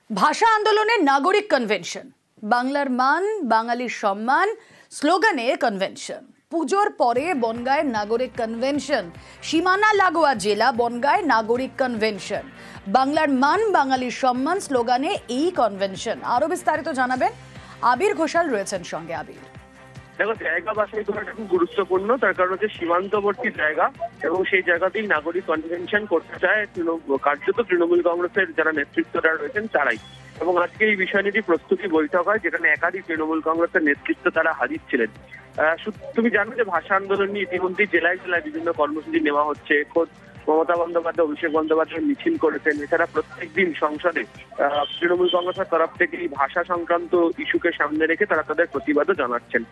ভাষা আন্দোলনের নাগরিক কনভেনশন, বাংলার মান বাঙালির সম্মান স্লোগানে কনভেনশন। পুজোর পরে বনগাঁয়ের নাগরিক কনভেনশন, সীমানা লাগোয়া জেলা বনগাঁয় নাগরিক কনভেনশন, বাংলার মান বাঙালির সম্মান স্লোগানে এই কনভেনশন। আরো বিস্তারিত জানাবেন আবির ঘোষাল, রয়েছেন সঙ্গে। আবির, দেখো, জায়গা বাছাই করাটা খুব গুরুত্বপূর্ণ। তার কারণ হচ্ছে সীমান্তবর্তী জায়গা এবং সেই জায়গাতেই নাগরিক কনভেনশন করতে চায় কার্যত তৃণমূল কংগ্রেসের যারা নেতৃত্বরা রয়েছেন তারাই। এবং আজকে এই বিষয় নিয়ে প্রস্তুতি বৈঠক হয়, যেখানে একাধিক তৃণমূল কংগ্রেসের নেতৃত্ব তারা হাজির ছিলেন। তুমি জানো যে ভাষা আন্দোলন নিয়ে ইতিমধ্যেই জেলায় জেলায় বিভিন্ন কর্মসূচি নেওয়া হচ্ছে। খোদ মমতা বন্দ্যোপাধ্যায়, অভিষেক বন্দ্যোপাধ্যায় মিছিল করেছেন। এছাড়া প্রত্যেকদিন সংসদে তৃণমূল কংগ্রেসের তরফ থেকে এই ভাষা সংক্রান্ত ইস্যুকে সামনে রেখে তারা তাদের প্রতিবাদও জানাচ্ছেন।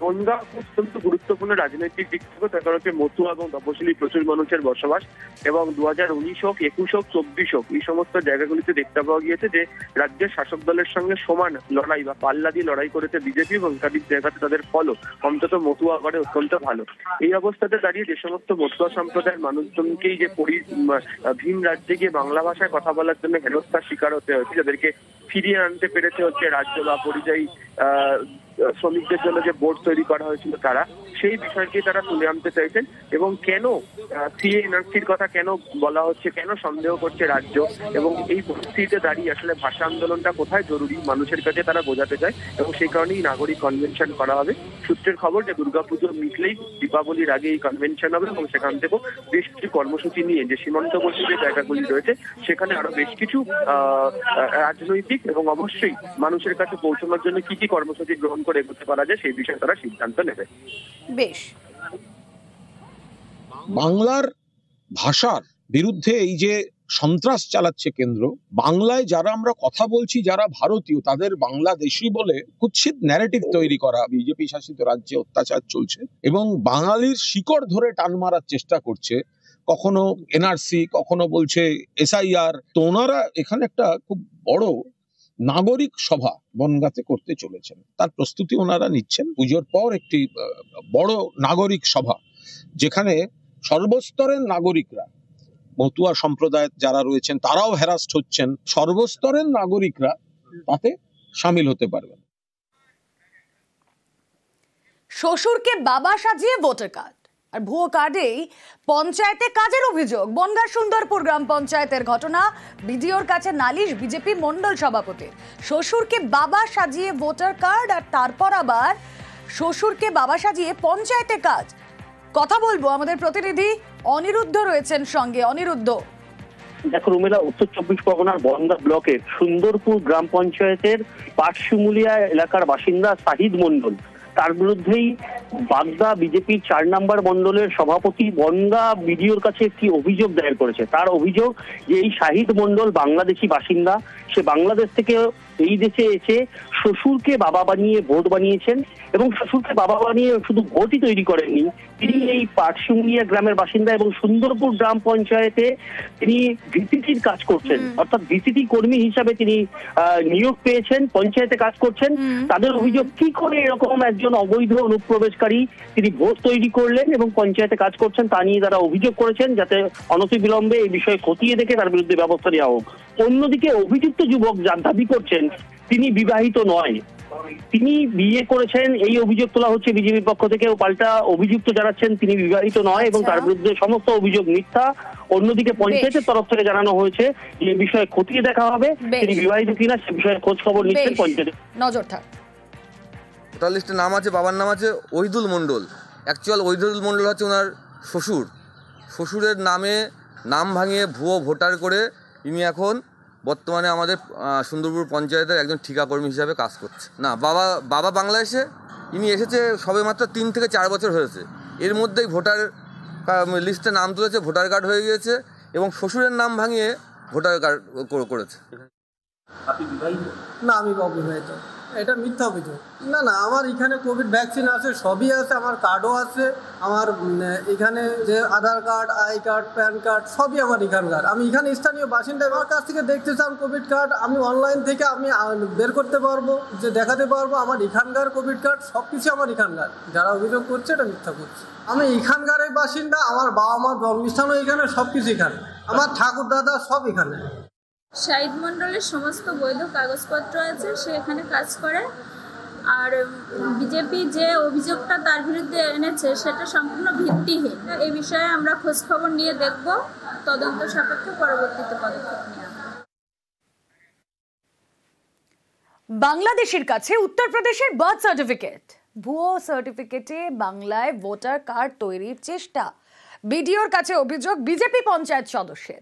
বনগাঁ অত্যন্ত গুরুত্বপূর্ণ রাজনৈতিক দিক থেকে, তার কারণ হচ্ছে মতুয়া এবং তপশিলি প্রচুর মানুষের বসবাস। এবং 2019 হোক, 21 হোক, 24 হোক, এই সমস্ত জায়গাগুলিতে দেখতে পাওয়া গিয়েছে যে রাজ্যের শাসক দলের সঙ্গে সমান লড়াই বা পাল্লা দিয়ে লড়াই করেছে বিজেপি, এবং একাধিক জায়গাতে তাদের ফলও অন্তত মতুয়া গড়ে অত্যন্ত ভালো। এই অবস্থাতে দাঁড়িয়ে যে সমস্ত মতুয়া সম্প্রদায়ের মানুষজনকেই যে ভিন রাজ্যে গিয়ে বাংলা ভাষায় কথা বলার জন্য হেনস্থার শিকার হতে হয়েছে, যাদেরকে ফিরিয়ে আনতে পেরেছে হচ্ছে রাজ্য বা পরিযায়ী শ্রমিকদের জন্য যে বোর্ড তৈরি করা হয়েছিল, তারা সেই বিষয়কে তারা তুলে আনতে চাইছেন। এবং কেন সিএ এনআরসির কথা কেন বলা হচ্ছে, কেন সন্দেহ করছে রাজ্য, এবং এই পরিস্থিতিতে দাঁড়িয়ে আসলে ভাষা আন্দোলনটা কোথায় জরুরি মানুষের কাছে তারা বোঝাতে চায়। এবং সেই কারণেই নাগরিক কনভেনশন করা হবে। সূত্রের খবর যে দুর্গাপুজো মিটলেই দীপাবলির আগে এই কনভেনশন হবে, এবং সেখান থেকেও বেশ কিছু কর্মসূচি নিয়ে যে সীমান্তবর্তী যে জায়গাগুলি রয়েছে সেখানে আরো বেশ কিছু রাজনৈতিক এবং অবশ্যই মানুষের কাছে পৌঁছানোর জন্য কি কি কর্মসূচি গ্রহণ করে এগোতে পারা যায় সেই বিষয়ে তারা সিদ্ধান্ত নেবে। বেশ, বাংলার ভাষার বিরুদ্ধে এই যে সন্ত্রাস চালাচ্ছে কেন্দ্র, বাংলায় যারা আমরা কথা বলছি যারা ভারতীয় তাদের বাংলাদেশি বলে কুৎসিত ন্যারেটিভ তৈরি করা বিজেপি শাসিত রাজ্যে অত্যাচার চলছে এবং বাঙালির শিকড় ধরে টান মারার চেষ্টা করছে। কখনো এনআরসি, কখনো বলছে এসআইআর। তো ওনারা এখানে একটা খুব বড় নাগরিক সভা বনগাঁতে করতে চলেছেন, তার প্রস্তুতি ওনারা নিচ্ছেন। পুজোর পর একটি বড় নাগরিক সভা, যেখানে সর্বস্তরের নাগরিকরা, মতুয়া সম্প্রদায় যারা রয়েছেন তারাও হ্যারাস্ট হচ্ছেন, সর্বস্তরের নাগরিকরা তাতে সামিল হতে পারবেন। শ্বশুরকে বাবা সাজিয়ে ভোটার কার্ড আর ভুয়ো কার্ডেই পঞ্চায়েতে কাজের অভিযোগ। বনগাঁ সুন্দরপুর গ্রাম পঞ্চায়েতের ঘটনা, বিডিওর কাছে নালিশ বিজেপি মন্ডল সভাপতির। শ্বশুরকে বাবা সাজিয়ে ভোটার কার্ড আর তারপর আবার শ্বশুরকে বাবা সাজিয়ে পঞ্চায়েতে কাজ। কথা বলবো, আমাদের প্রতিনিধি অনিরুদ্ধ রয়েছেন সঙ্গে। অনিরুদ্ধ, দেখো রুমেলা, উত্তর 24 পরগনার বনগাঁ ব্লকের সুন্দরপুর গ্রাম পঞ্চায়েতের পাটশিমুলিয়া এলাকার বাসিন্দা শাহিদ মন্ডল, তার বিরুদ্ধেই বাগদা বিজেপির 4 নম্বর মন্ডলের সভাপতি বনগাঁ বিডিওর কাছে একটি অভিযোগ দায়ের করেছে। তার অভিযোগ যে এই শাহিদ মন্ডল বাংলাদেশি বাসিন্দা, সে বাংলাদেশ থেকে এই দেশে এসে শ্বশুরকে বাবা বানিয়ে ভোট বানিয়েছেন, এবং শ্বশুরকে বাবা বানিয়ে শুধু ভোটই তৈরি করেননি, তিনি এই পাটশিমুলিয়া গ্রামের বাসিন্দা এবং সুন্দরপুর গ্রাম পঞ্চায়েতে তিনি ভিসিটির কাজ করছেন, অর্থাৎ ভিসিটি কর্মী হিসাবে তিনি নিয়োগ পেয়েছেন, পঞ্চায়েতে কাজ করছেন। তাদের অভিযোগ, কি করে এরকম একজন অবৈধ অনুপ্রবেশকারী তিনি ভোট তৈরি করলেন এবং পঞ্চায়েতে কাজ করছেন, তা নিয়ে তারা অভিযোগ করেছেন, যাতে অনতিবিলম্বে এই বিষয়ে খতিয়ে দেখে তার বিরুদ্ধে ব্যবস্থা নেওয়া হোক। অন্যদিকে অভিযুক্ত যুবক যার দাবি করছেন তিনি বিবাহিত নয়, তিনি বিয়ে করেছেন, এই অভিযোগ তোলা হচ্ছে বিজেপির পক্ষ থেকে। পাল্টা অভিযুক্ত জানাচ্ছেন তিনি বিবাহিত নয় এবং তার বিরুদ্ধে সমস্ত অভিযোগ মিথ্যা। অন্যদিকে পঞ্চায়েতের তরফ থেকে জানানো হয়েছে যে এই বিষয়ে খতিয়ে দেখা হবে তিনি বিবাহিত কিনা, সে বিষয়ে খোঁজ খবর নিচ্ছেন পঞ্চায়েত। নজর থাক। ভোটার লিস্টে নাম আছে, বাবার নাম আছে ওহিদুল মণ্ডল। অ্যাকচুয়াল ওহিদুল মণ্ডল হচ্ছে ওনার শ্বশুর। শ্বশুরের নামে নাম ভাঙিয়ে ভুয়ো ভোটার করে ইনি এখন বর্তমানে আমাদের সুন্দরপুর পঞ্চায়েতের একজন ঠিকাকর্মী হিসাবে কাজ করছে। না, বাবা বাংলাদেশে, ইনি এসেছে সবে মাত্র 3 থেকে 4 বছর হয়েছে। এর মধ্যেই ভোটার লিস্টে নাম তুলেছে, ভোটার কার্ড হয়ে গিয়েছে এবং শ্বশুরের নাম ভাঙিয়ে ভোটার কার্ড করেছে। আপনি বিবাহিত? না, আমি অবিবাহিত। এটা মিথ্যা অভিযোগ। না না, আমার এখানে কোভিড ভ্যাকসিন আছে, সবই আছে, আমার কার্ডও আছে, আমার এখানে যে Aadhaar card, I card, PAN card সবই আমার এখানকার। আমি এখানে স্থানীয় বাসিন্দা, আমার কাছ থেকে দেখতে চান কোভিড কার্ড, আমি অনলাইন থেকে আমি বের করতে পারবো, যে দেখাতে পারবো আমার এখানকার কোভিড কার্ড, সব কিছু আমার এখানকার। যারা অভিযোগ করছে এটা মিথ্যা করছে। আমি এখানকারই বাসিন্দা, আমার বাবা মার জন্মস্থানও এখানে, সব কিছু এখানে, আমার ঠাকুর দাদা সব এখানে। শাহিদ মণ্ডলের সমস্ত বৈধ কাগজপত্র আছে, সে এখানে কাজ করে। আর বিজেপি যে অভিযোগটা তার বিরুদ্ধে এনেছে সেটা সম্পূর্ণ ভিত্তিহীন। এই বিষয়ে আমরা খোঁজখবর নিয়ে দেখব, তদন্ত সাপেক্ষে পরবর্তীতে পদক্ষেপ নেওয়া হবে। বাংলাদেশের কাছে উত্তরপ্রদেশের বার্থ সার্টিফিকেট, ভুয়ো সার্টিফিকেটে বাংলায় ভোটার কার্ড তৈরির চেষ্টা। বিডিওর কাছে অভিযোগ বিজেপি পঞ্চায়েত সদস্যের।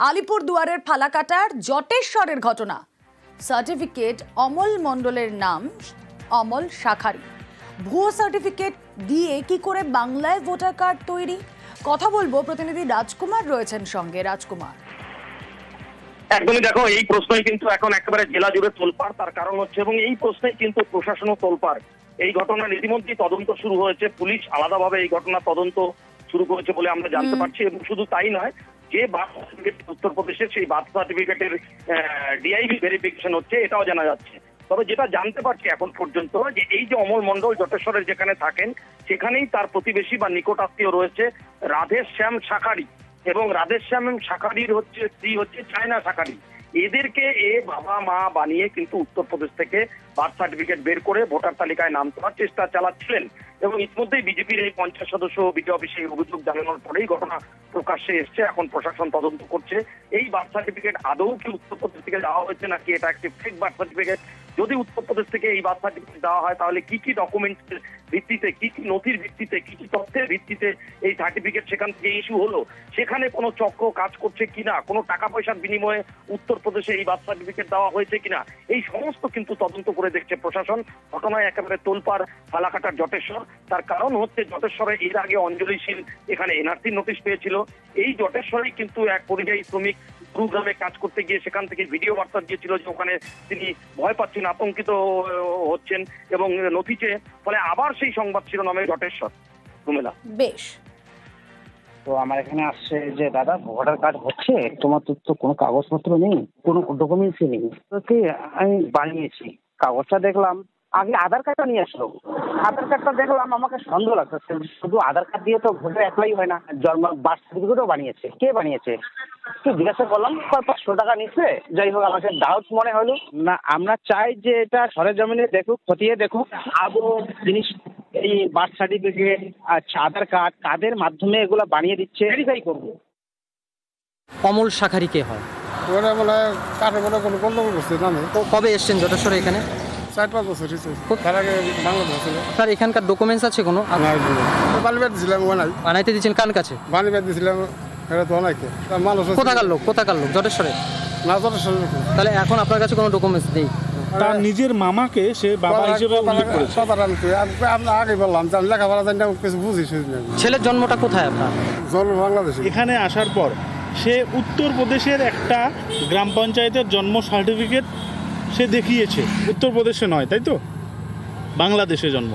আলিপুর দুয়ারের ফালাকাটার জটেশ্বরের ঘটনা। সার্টিফিকেট অমল মণ্ডলের নাম অমল শাখারি। ভুয়ো সার্টিফিকেট দিয়ে কি করে বাংলায় ভোটার কার্ড তৈরি? কথা বলবো, প্রতিনিধি রাজকুমার রয়েছেন সঙ্গে। রাজকুমার, একদমই দেখো, এই প্রশ্নই কিন্তু এখন একেবারে জেলা জুড়ে তোলপাড়। তার কারণ হচ্ছে, এবং এই প্রশ্নেই কিন্তু প্রশাসনও তোলপাড়। এই ঘটনার ইতিমধ্যেই তদন্ত শুরু হয়েছে, পুলিশ আলাদাভাবে এই ঘটনার তদন্ত শুরু করেছে বলে আমরা জানতে পারছি। এবং শুধু তাই নয়, যে বার্থ সার্টিফিকেট উত্তরপ্রদেশের, সেই বার্থ সার্টিফিকেটের ডিআইবি ভেরিফিকেশন হচ্ছে, এটাও জানা যাচ্ছে। তবে যেটা জানতে পারছি এখন পর্যন্ত, যে এই যে অমল মণ্ডল জটেশ্বরের যেখানে থাকেন, সেখানেই তার প্রতিবেশী বা নিকট আত্মীয় রয়েছে রাধেশ্যাম শাখারি, এবং রাধেশ্যাম শাখারির স্ত্রী হচ্ছে চায়না শাখারি। এদেরকে বাবা মা বানিয়ে কিন্তু উত্তরপ্রদেশ থেকে বার্থ সার্টিফিকেট বের করে ভোটার তালিকায় নাম তোলার চেষ্টা চালাচ্ছিলেন। এবং ইতিমধ্যেই বিজেপির এই পঞ্চায়েত সদস্য বিডিও অফিসে এই অভিযোগ জানানোর পরেই ঘটনা প্রকাশ্যে এসছে। এখন প্রশাসন তদন্ত করছে এই বার্থ সার্টিফিকেট আদৌ কি উত্তরপ্রদেশ থেকে দেওয়া হয়েছে নাকি এটা একটি ফেক বার্থ সার্টিফিকেট। যদি উত্তরপ্রদেশ থেকে এই বার্থ সার্টিফিকেট দেওয়া হয়, তাহলে কি কি ডকুমেন্টের ভিত্তিতে, কি কি নথির ভিত্তিতে, কি কি তথ্যের ভিত্তিতে এই সার্টিফিকেট সেখান থেকে ইস্যু হলো, সেখানে কোনো চক্র কাজ করছে কিনা, কোনো টাকা পয়সার বিনিময়ে উত্তরপ্রদেশে এই বার্থ সার্টিফিকেট দেওয়া হয়েছে কিনা, এই সমস্ত কিন্তু তদন্ত করে দেখছে প্রশাসন। ঘটনায় একেবারে তোলপাড় ফালাকাটার জটেশ্বর। তার কারণ হচ্ছে, জটেশ্বরে এর আগে অঞ্জলি শীল এখানে এনআরসি নোটিশ পেয়েছিল। এই জটেশ্বরেই কিন্তু এক পরিযায়ী শ্রমিক গুরুগ্রামে কাজ করতে গিয়ে সেখান থেকে ভিডিও বার্তা দিয়েছিল যে ওখানে তিনি ভয় পাচ্ছেন, আতঙ্কিত হচ্ছেন এবং নথি চেয়ে, ফলে আবার সেই সংবাদ শিরোনামে জটেশ্বর। রুমেলা, বেশ। তো আমার এখানে আসছে যে দাদা ভোটার কার্ড হচ্ছে, তোমার তো কোনো কাগজপত্র নেই, কোনো ডকুমেন্টসই নেই। তো আমি বানিয়েছি, কাগজটা দেখলাম, আগে আধার কার্ডটা নিয়ে আসলো। আধার কার্ডটা দেখলাম, আমাকে সন্দেহ লাগছে, শুধু আধার কার্ড দিয়ে তো ভোটার অ্যাপ্লাই হয় না, জন্ম বার্থ সার্টিফিকেটও বানিয়েছে। কে বানিয়েছে কি জিজ্ঞাসা করলাম, 500 টাকা নিচ্ছে। যাই হোক, আমাকে ডাউট মনে হলো না। আমরা চাই যে এটা সরেজমিনে দেখুক, খতিয়ে দেখুক আদৌ জিনিস, এই বার্থ সার্টিফিকেট, আচ্ছা আধার কার্ড, কাদের মাধ্যমে এগুলো বানিয়ে দিচ্ছে, ভেরিফাই করবো। অমল শাখারি কে হয়? ওরা বলে কাঠে বলে কোনো গন্ডগোল করছে জানে। তো কবে এসছেন জটেশ্বরে এখানে? 4-5 বছর হয়েছে। তার আগে বাংলাদেশ ছিল। স্যার এখানকার ডকুমেন্টস আছে কোনো? বালিবাদ দিয়েছিলাম, ও নাই। বানাইতে দিচ্ছেন কার কাছে? বালিবাদ দিয়েছিলাম, এটা তো অনেকে মানুষ। কোথাকার লোক? জটেশ্বরে না, জটেশ্বর। তাহলে এখন আপনার কাছে কোনো ডকুমেন্টস নেই? তার নিজের মামাকে সে বাবা হিসেবে উল্লেখ করেছে। আমরা আগে বললাম যে আমি লেখাপড়া জানি না, কিছু বুঝি। ছেলের জন্মটা কোথায় আপনার? জন্ম বাংলাদেশে। এখানে আসার পর সে উত্তরপ্রদেশের একটা গ্রাম পঞ্চায়েতের জন্ম সার্টিফিকেট সে দেখিয়েছে। উত্তরপ্রদেশে নয়, তাই তো? বাংলাদেশে জন্ম।